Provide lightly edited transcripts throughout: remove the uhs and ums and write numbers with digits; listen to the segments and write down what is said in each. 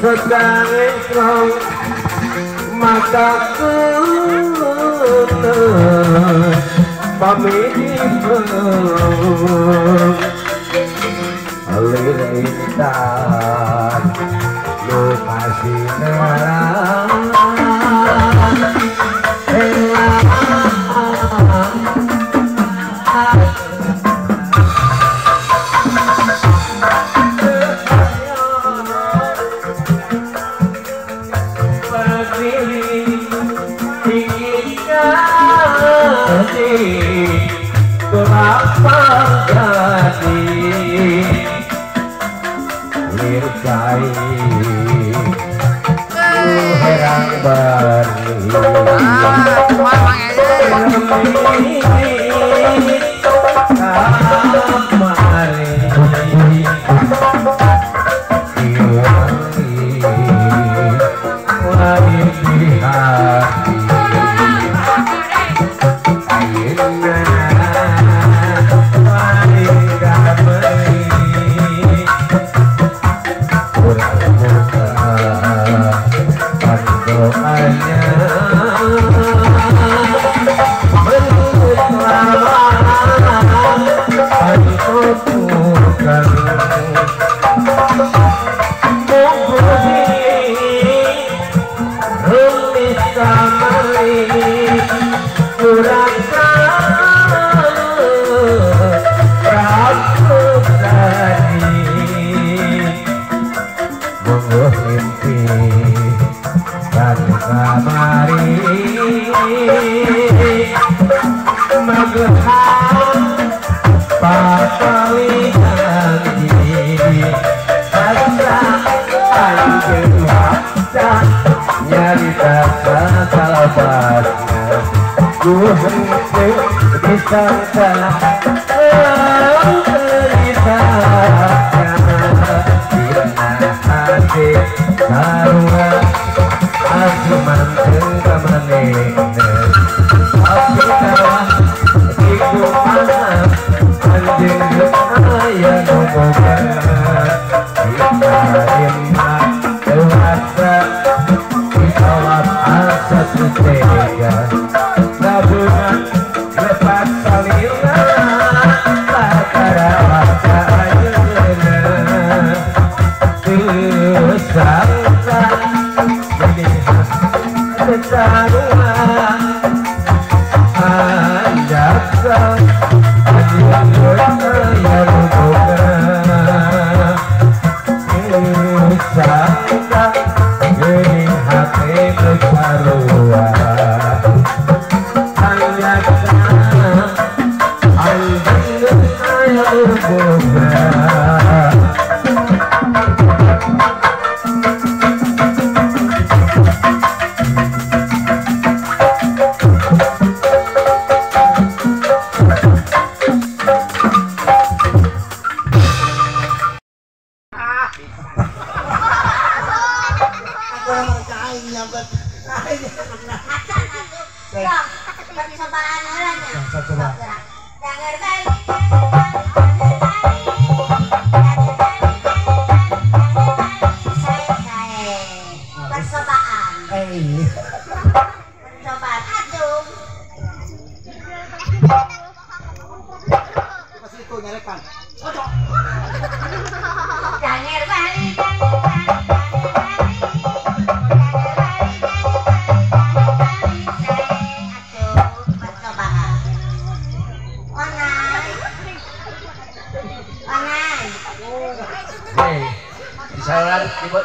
sedang islam maka pamit alirintan lu kasih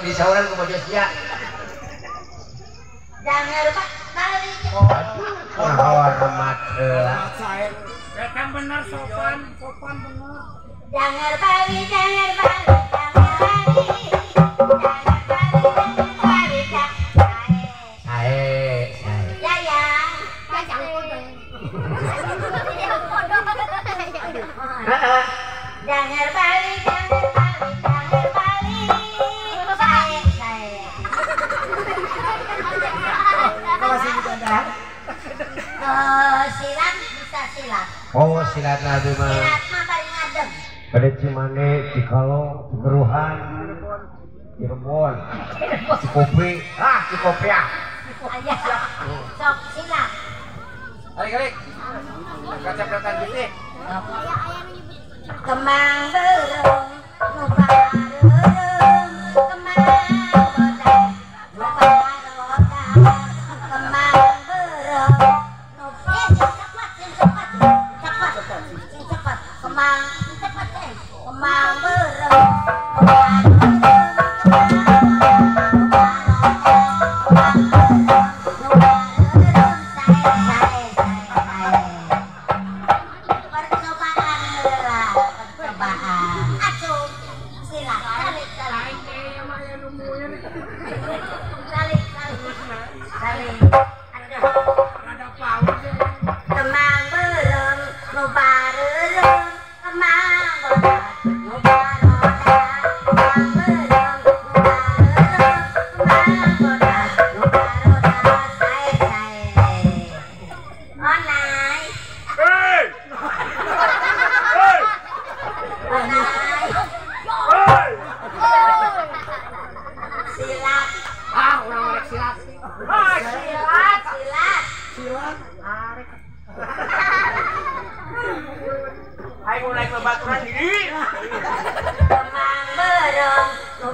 disauran ke baju sia. Jangan lupa kali. Kawan amat Rekam benar sopan benar. Jangan bali, jangan bali, jangan bali. Jangan bali, ya ya. Jangan bali, jangan bali. masih digandang. Silat bisa silat. Oh, silat nabi mah. Silat mah paling adem. Pada cimane cikalo geruhan Cirebon. Cikopi. Ah, Cikopi ah. Ayah. Sok silang. Alik. Kaca-kaca gitu. Kemang berung nu bareng kemang bodas nu baroda kemang berung nu cepat kemang cepat kemang berung nu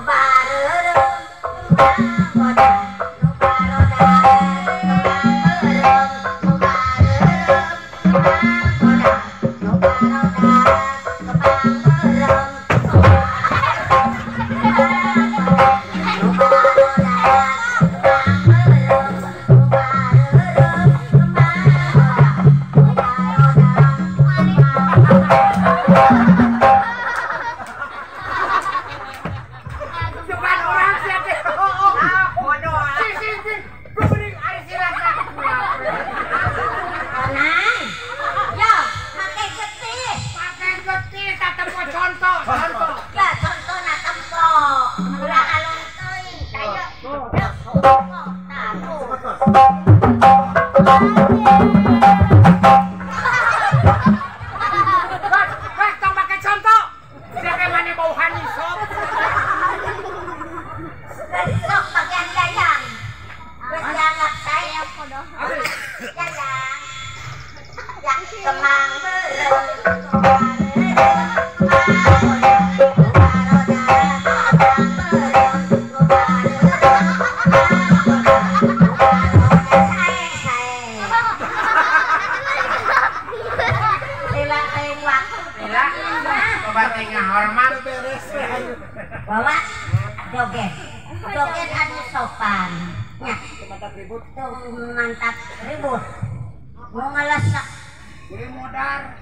bawa joget anu sopan nya tuh mantap ribut mau ngelesak Jadi modar.